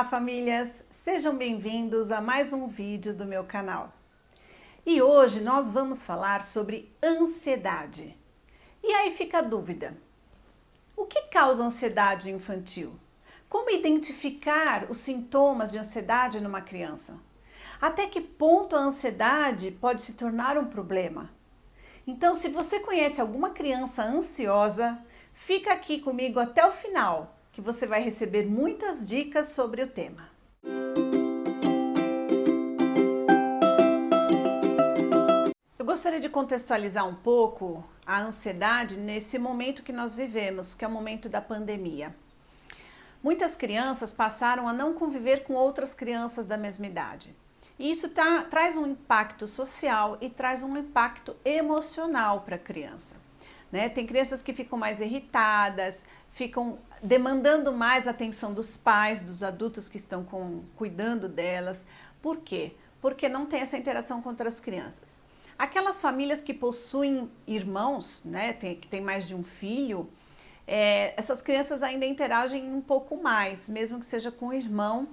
Olá, famílias! Sejam bem-vindos a mais um vídeo do meu canal. E hoje nós vamos falar sobre ansiedade. E aí fica a dúvida: o que causa ansiedade infantil? Como identificar os sintomas de ansiedade numa criança? Até que ponto a ansiedade pode se tornar um problema? Então, se você conhece alguma criança ansiosa, fica aqui comigo até o final, que você vai receber muitas dicas sobre o tema. Eu gostaria de contextualizar um pouco a ansiedade nesse momento que nós vivemos, que é o momento da pandemia. Muitas crianças passaram a não conviver com outras crianças da mesma idade. E isso traz um impacto social e traz um impacto emocional para a criança. Tem crianças que ficam mais irritadas, ficam demandando mais atenção dos pais, dos adultos que estão cuidando delas. Por quê? Porque não tem essa interação com outras crianças. Aquelas famílias que possuem irmãos, que tem mais de um filho, essas crianças ainda interagem um pouco mais, mesmo que seja com o irmão,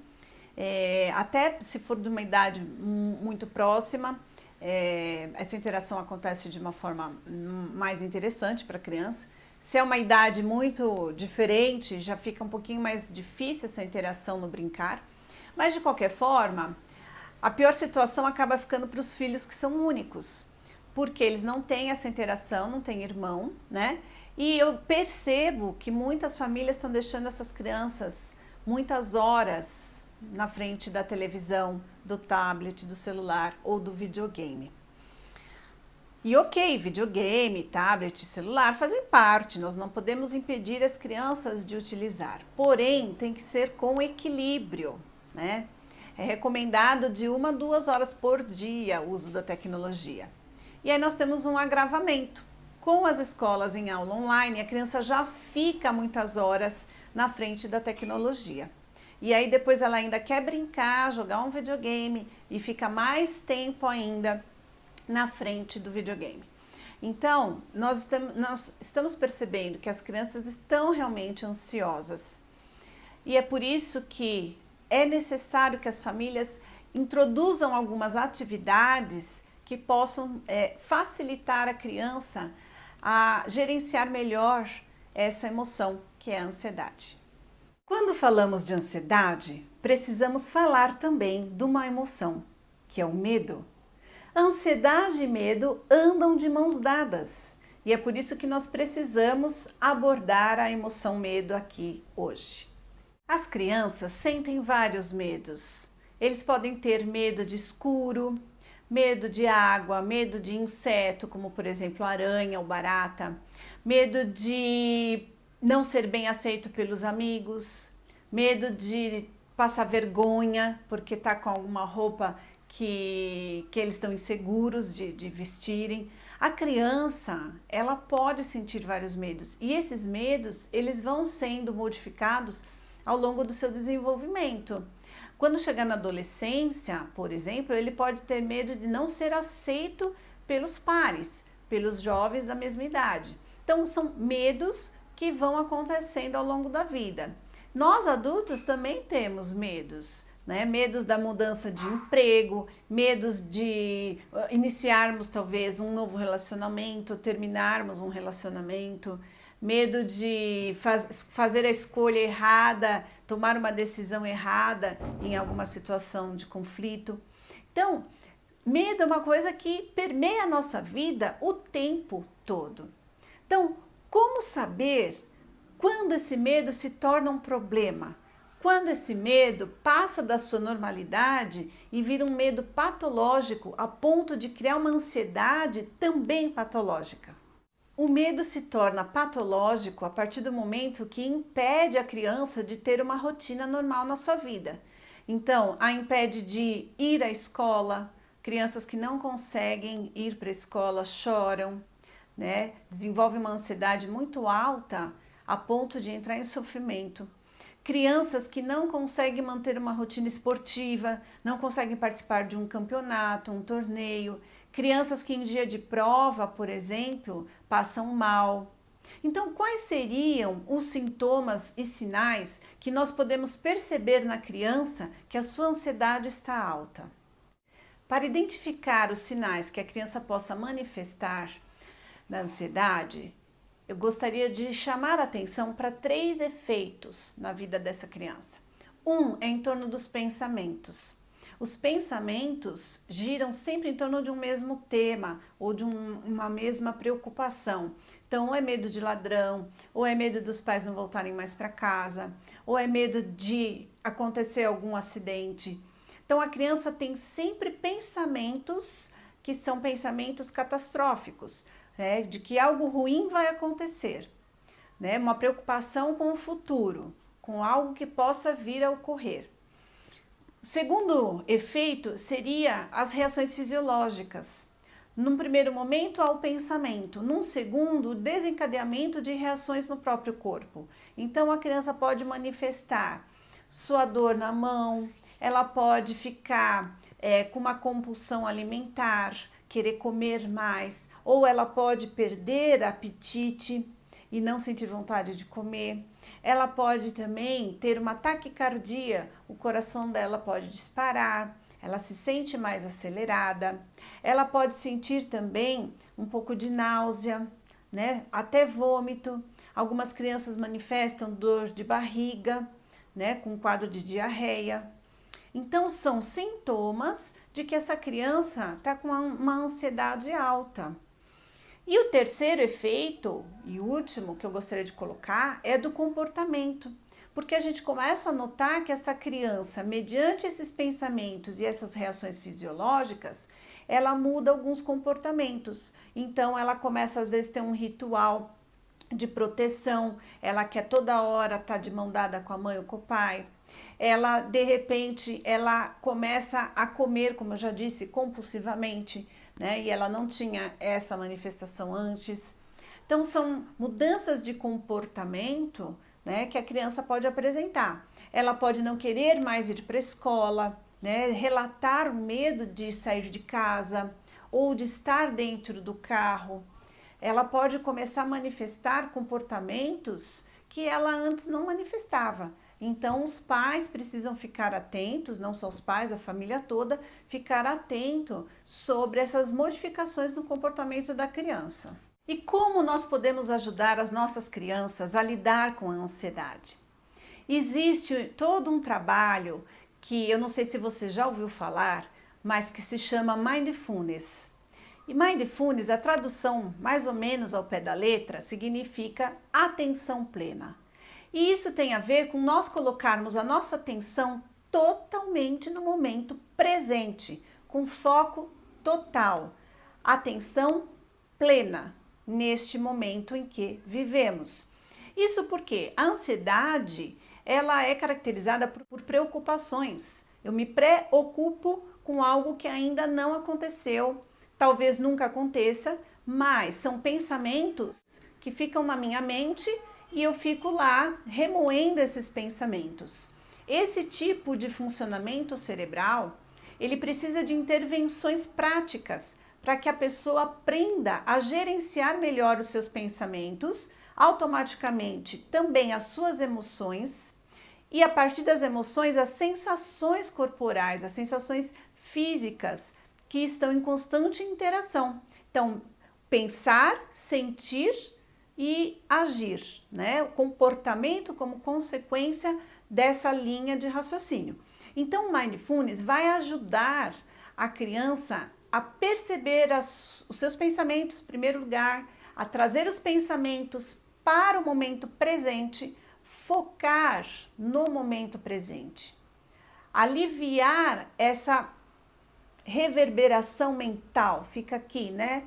até se for de uma idade muito próxima. Essa interação acontece de uma forma mais interessante para a criança. Se é uma idade muito diferente, já fica um pouquinho mais difícil essa interação no brincar. Mas de qualquer forma, a pior situação acaba ficando para os filhos que são únicos, porque eles não têm essa interação, não têm irmão, E eu percebo que muitas famílias estão deixando essas crianças muitas horas na frente da televisão, do tablet, do celular ou do videogame. E ok, videogame, tablet, celular fazem parte, nós não podemos impedir as crianças de utilizar, porém tem que ser com equilíbrio, É recomendado de 1 a 2 horas por dia o uso da tecnologia. E aí nós temos um agravamento. Com as escolas em aula online, a criança já fica muitas horas na frente da tecnologia. E aí depois ela ainda quer brincar, jogar um videogame e fica mais tempo ainda na frente do videogame. Então, nós estamos percebendo que as crianças estão realmente ansiosas. E é por isso que é necessário que as famílias introduzam algumas atividades que possam facilitar a criança a gerenciar melhor essa emoção, que é a ansiedade. Quando falamos de ansiedade, precisamos falar também de uma emoção, que é o medo. Ansiedade e medo andam de mãos dadas, e é por isso que nós precisamos abordar a emoção medo aqui hoje. As crianças sentem vários medos. Eles podem ter medo de escuro, medo de água, medo de inseto, como por exemplo aranha ou barata, medo de não ser bem aceito pelos amigos, medo de passar vergonha porque está com alguma roupa que eles estão inseguros de vestirem. A criança, ela pode sentir vários medos e esses medos, eles vão sendo modificados ao longo do seu desenvolvimento. Quando chegar na adolescência, por exemplo, ele pode ter medo de não ser aceito pelos pares, pelos jovens da mesma idade. Então, são medos que vão acontecendo ao longo da vida. Nós adultos também temos medos, Medos da mudança de emprego, medos de iniciarmos talvez um novo relacionamento, terminarmos um relacionamento, medo de fazer a escolha errada, tomar uma decisão errada em alguma situação de conflito. Então, medo é uma coisa que permeia a nossa vida o tempo todo. Então, como saber quando esse medo se torna um problema? Quando esse medo passa da sua normalidade e vira um medo patológico a ponto de criar uma ansiedade também patológica. O medo se torna patológico a partir do momento que impede a criança de ter uma rotina normal na sua vida. Então, a impede de ir à escola, crianças que não conseguem ir para a escola choram, desenvolvem uma ansiedade muito alta a ponto de entrar em sofrimento. Crianças que não conseguem manter uma rotina esportiva, não conseguem participar de um campeonato, um torneio. Crianças que em dia de prova, por exemplo, passam mal. Então, quais seriam os sintomas e sinais que nós podemos perceber na criança que a sua ansiedade está alta? Para identificar os sinais que a criança possa manifestar da ansiedade, eu gostaria de chamar a atenção para 3 efeitos na vida dessa criança. Um é em torno dos pensamentos. Os pensamentos giram sempre em torno de um mesmo tema ou de uma mesma preocupação. Então, ou é medo de ladrão, ou é medo dos pais não voltarem mais para casa, ou é medo de acontecer algum acidente. Então, a criança tem sempre pensamentos que são pensamentos catastróficos, né, de que algo ruim vai acontecer, né, uma preocupação com o futuro, com algo que possa vir a ocorrer. O segundo efeito seria as reações fisiológicas. Num primeiro momento, há o pensamento. Num segundo, o desencadeamento de reações no próprio corpo. Então, a criança pode manifestar sua dor na mão, ela pode ficar com uma compulsão alimentar, querer comer mais, ou ela pode perder apetite e não sentir vontade de comer. Ela pode também ter uma taquicardia, o coração dela pode disparar, ela se sente mais acelerada. Ela pode sentir também um pouco de náusea, né? Até vômito. Algumas crianças manifestam dor de barriga, né? Com quadro de diarreia. Então, são sintomas de que essa criança está com uma ansiedade alta. E o terceiro efeito e último que eu gostaria de colocar é do comportamento, porque a gente começa a notar que essa criança, mediante esses pensamentos e essas reações fisiológicas, ela muda alguns comportamentos. Então, ela começa às vezes a ter um ritual de proteção, ela quer toda hora estar de mão dada com a mãe ou com o pai. Ela, de repente, ela começa a comer, como eu já disse, compulsivamente, né? E ela não tinha essa manifestação antes. Então, são mudanças de comportamento, né, que a criança pode apresentar. Ela pode não querer mais ir para a escola, né, relatar o medo de sair de casa ou de estar dentro do carro. Ela pode começar a manifestar comportamentos que ela antes não manifestava. Então, os pais precisam ficar atentos, não só os pais, a família toda, ficar atento sobre essas modificações no comportamento da criança. E como nós podemos ajudar as nossas crianças a lidar com a ansiedade? Existe todo um trabalho que eu não sei se você já ouviu falar, mas que se chama Mindfulness. E Mindfulness, a tradução mais ou menos ao pé da letra, significa atenção plena. E isso tem a ver com nós colocarmos a nossa atenção totalmente no momento presente, com foco total, atenção plena neste momento em que vivemos. Isso porque a ansiedade, ela é caracterizada por preocupações. Eu me preocupo com algo que ainda não aconteceu, talvez nunca aconteça, mas são pensamentos que ficam na minha mente e eu fico lá remoendo esses pensamentos. Esse tipo de funcionamento cerebral, ele precisa de intervenções práticas para que a pessoa aprenda a gerenciar melhor os seus pensamentos, automaticamente também as suas emoções e a partir das emoções as sensações corporais, as sensações físicas que estão em constante interação. Então, pensar, sentir e agir, né? O comportamento como consequência dessa linha de raciocínio. Então, o Mindfulness vai ajudar a criança a perceber os seus pensamentos, em primeiro lugar, a trazer os pensamentos para o momento presente, focar no momento presente, aliviar essa reverberação mental, fica aqui, né?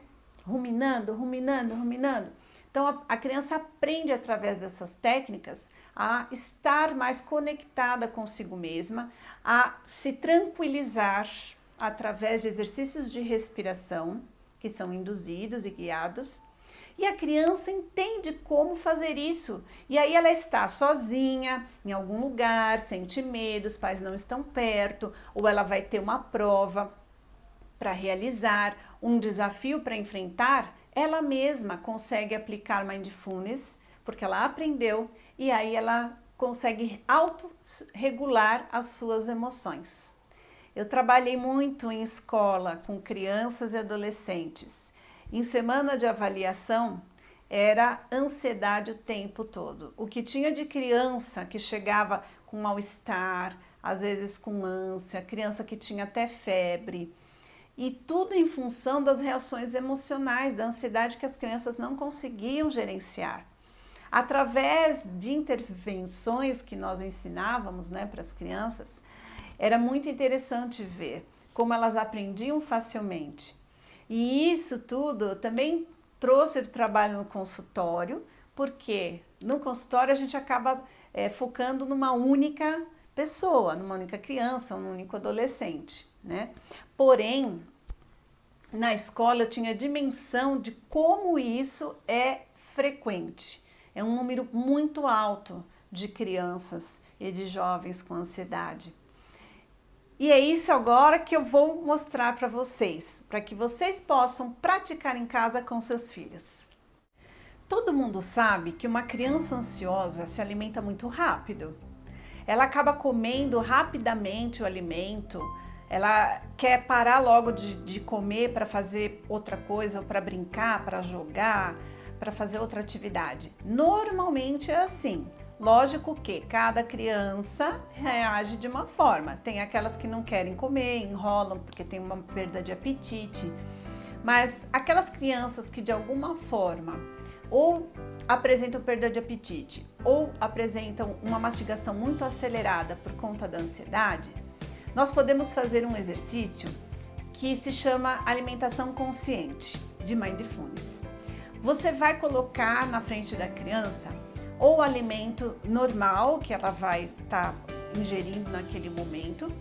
Ruminando. Então, a criança aprende através dessas técnicas a estar mais conectada consigo mesma, a se tranquilizar através de exercícios de respiração que são induzidos e guiados. E a criança entende como fazer isso. E aí ela está sozinha, em algum lugar, sente medo, os pais não estão perto, ou ela vai ter uma prova para realizar, um desafio para enfrentar, ela mesma consegue aplicar Mindfulness, porque ela aprendeu e aí ela consegue autorregular as suas emoções. Eu trabalhei muito em escola com crianças e adolescentes. Em semana de avaliação, era ansiedade o tempo todo. O que tinha de criança que chegava com mal-estar, às vezes com ânsia, criança que tinha até febre, e tudo em função das reações emocionais, da ansiedade que as crianças não conseguiam gerenciar. Através de intervenções que nós ensinávamos, né, para as crianças, era muito interessante ver como elas aprendiam facilmente. E isso tudo também trouxe o trabalho no consultório, porque no consultório a gente acaba focando numa única pessoa, numa única criança, num único adolescente, né? Porém, na escola eu tinha dimensão de como isso é frequente. É um número muito alto de crianças e de jovens com ansiedade. E é isso agora que eu vou mostrar para vocês, para que vocês possam praticar em casa com seus filhos. Todo mundo sabe que uma criança ansiosa se alimenta muito rápido. Ela acaba comendo rapidamente o alimento, ela quer parar logo de comer para fazer outra coisa, para brincar, para jogar, para fazer outra atividade. Normalmente é assim. Lógico que cada criança reage de uma forma. Tem aquelas que não querem comer, enrolam porque tem uma perda de apetite. Mas aquelas crianças que de alguma forma ou apresentam perda de apetite ou apresentam uma mastigação muito acelerada por conta da ansiedade, nós podemos fazer um exercício que se chama alimentação consciente de Mindfulness. Você vai colocar na frente da criança ou o alimento normal que ela vai estar ingerindo naquele momento,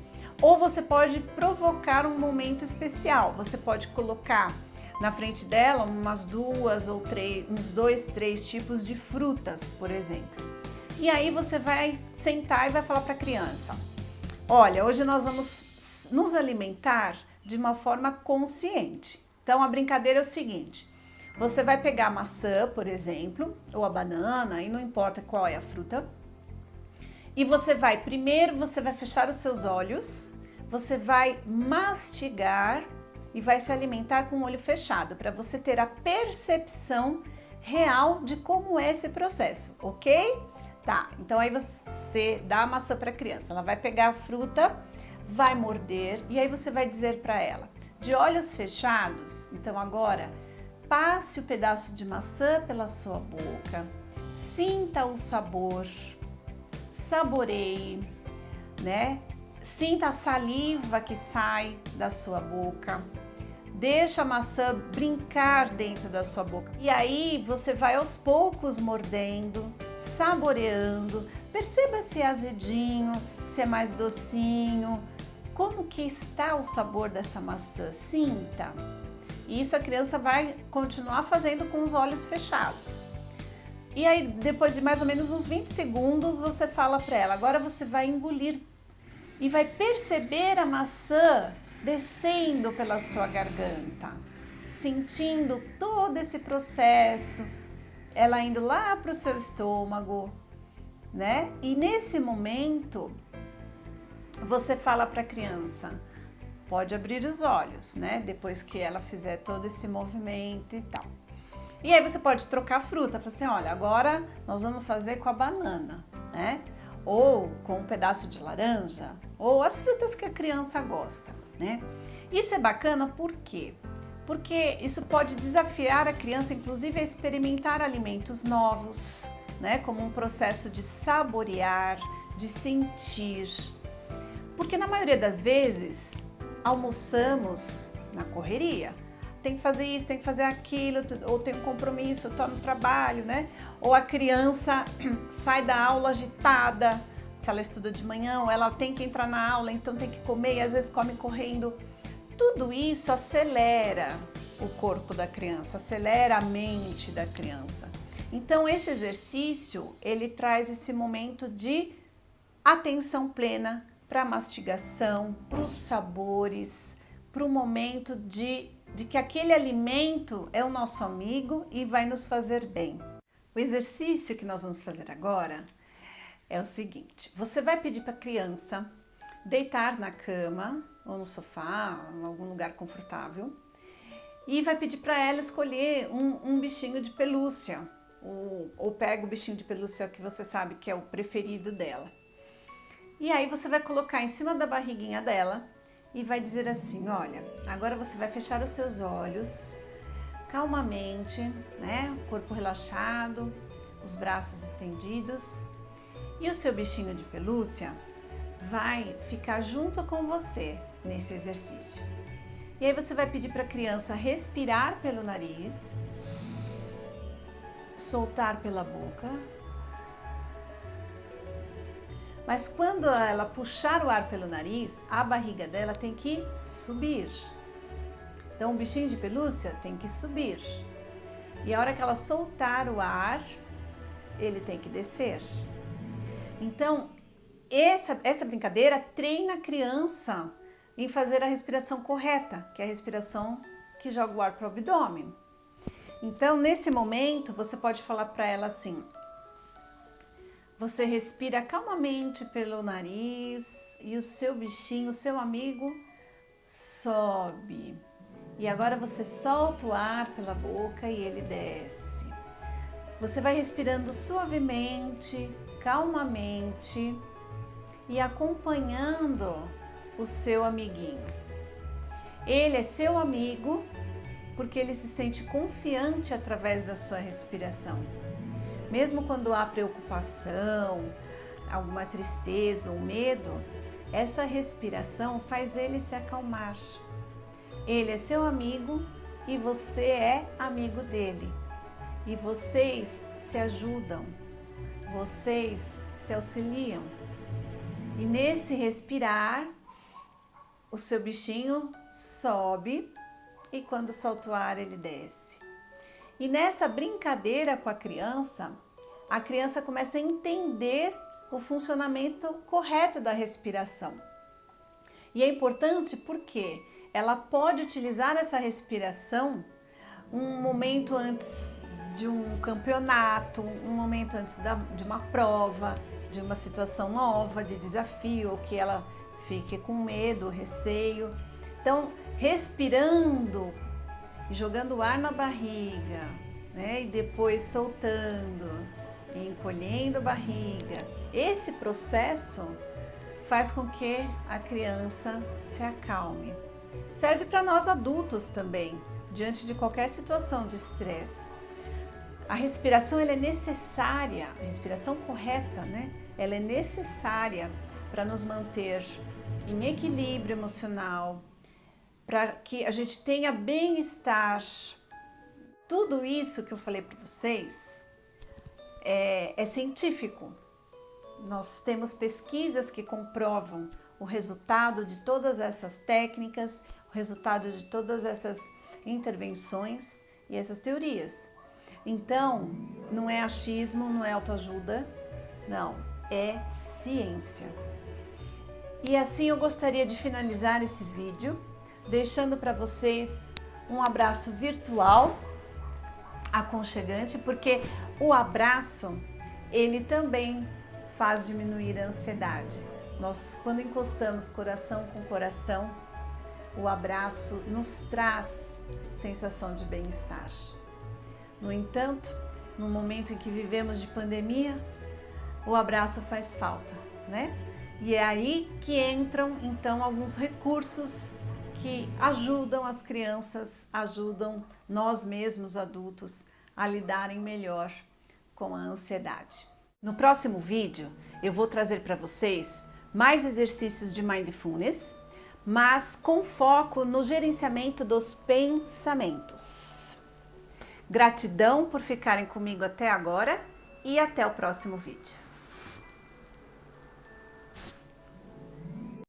ou você pode provocar um momento especial. Você pode colocar na frente dela umas duas ou três, uns 2, 3 tipos de frutas, por exemplo. E aí você vai sentar e vai falar para a criança: olha, hoje nós vamos nos alimentar de uma forma consciente. Então a brincadeira é o seguinte: você vai pegar a maçã, por exemplo, ou a banana, e não importa qual é a fruta, e você vai fechar os seus olhos, você vai mastigar e vai se alimentar com o olho fechado, para você ter a percepção real de como é esse processo, ok? Tá, então aí você dá a maçã para a criança, ela vai pegar a fruta, vai morder, e aí você vai dizer para ela, de olhos fechados, então agora passe o pedaço de maçã pela sua boca, sinta o sabor, saboreie, né? Sinta a saliva que sai da sua boca, deixa a maçã brincar dentro da sua boca. E aí você vai aos poucos mordendo, saboreando, perceba se é azedinho, se é mais docinho, como que está o sabor dessa maçã, sinta. E isso a criança vai continuar fazendo com os olhos fechados. E aí, depois de mais ou menos uns 20 segundos, você fala para ela, agora você vai engolir e vai perceber a maçã descendo pela sua garganta, sentindo todo esse processo, ela indo lá para o seu estômago, né? E nesse momento, você fala para a criança, pode abrir os olhos, né? Depois que ela fizer todo esse movimento e tal. E aí você pode trocar a fruta, falar assim, olha, agora nós vamos fazer com a banana, né? Ou com um pedaço de laranja, ou as frutas que a criança gosta, né? Isso é bacana por quê? Porque isso pode desafiar a criança, inclusive, a experimentar alimentos novos, né? Como um processo de saborear, de sentir. Porque na maioria das vezes, almoçamos na correria. Tem que fazer isso, tem que fazer aquilo, ou tem um compromisso, estou no trabalho, né? Ou a criança sai da aula agitada, se ela estuda de manhã, ou ela tem que entrar na aula, então tem que comer e às vezes come correndo. Tudo isso acelera o corpo da criança, acelera a mente da criança. Então esse exercício, ele traz esse momento de atenção plena para a mastigação, para os sabores, para o momento de de que aquele alimento é o nosso amigo e vai nos fazer bem. O exercício que nós vamos fazer agora é o seguinte: você vai pedir para a criança deitar na cama ou no sofá, em algum lugar confortável, e vai pedir para ela escolher um bichinho de pelúcia, ou pega o bichinho de pelúcia que você sabe que é o preferido dela. E aí você vai colocar em cima da barriguinha dela e vai dizer assim: olha, agora você vai fechar os seus olhos calmamente, né? O corpo relaxado, os braços estendidos, e o seu bichinho de pelúcia vai ficar junto com você nesse exercício. E aí você vai pedir para a criança respirar pelo nariz, soltar pela boca. Mas quando ela puxar o ar pelo nariz, a barriga dela tem que subir. Então o bichinho de pelúcia tem que subir. E a hora que ela soltar o ar, ele tem que descer. Então, essa brincadeira treina a criança em fazer a respiração correta, que é a respiração que joga o ar para o abdômen. Então, nesse momento, você pode falar para ela assim: você respira calmamente pelo nariz e o seu bichinho, o seu amigo, sobe. E agora você solta o ar pela boca e ele desce. Você vai respirando suavemente, calmamente e acompanhando o seu amiguinho. Ele é seu amigo porque ele se sente confiante através da sua respiração. Mesmo quando há preocupação, alguma tristeza ou medo, essa respiração faz ele se acalmar. Ele é seu amigo e você é amigo dele. E vocês se ajudam, vocês se auxiliam. E nesse respirar, o seu bichinho sobe e quando solta o ar ele desce. E nessa brincadeira com a criança começa a entender o funcionamento correto da respiração. E é importante porque ela pode utilizar essa respiração um momento antes de um campeonato, um momento antes de uma prova, de uma situação nova, de desafio, ou que ela fique com medo, receio. Então, respirando e jogando ar na barriga, né? E depois soltando e encolhendo a barriga. Esse processo faz com que a criança se acalme. Serve para nós adultos também, diante de qualquer situação de estresse. A respiração ela é necessária, a respiração correta, né? Ela é necessária para nos manter em equilíbrio emocional, para que a gente tenha bem-estar. Tudo isso que eu falei para vocês é científico. Nós temos pesquisas que comprovam o resultado de todas essas técnicas, o resultado de todas essas intervenções e essas teorias. Então, não é achismo, não é autoajuda, não, é ciência. E assim eu gostaria de finalizar esse vídeo, deixando para vocês um abraço virtual, aconchegante, porque o abraço, ele também faz diminuir a ansiedade. Nós, quando encostamos coração com coração, o abraço nos traz sensação de bem-estar. No entanto, no momento em que vivemos de pandemia, o abraço faz falta, né? E é aí que entram, então, alguns recursos que ajudam as crianças, ajudam nós mesmos, adultos, a lidarem melhor com a ansiedade. No próximo vídeo, eu vou trazer para vocês mais exercícios de mindfulness, mas com foco no gerenciamento dos pensamentos. Gratidão por ficarem comigo até agora e até o próximo vídeo.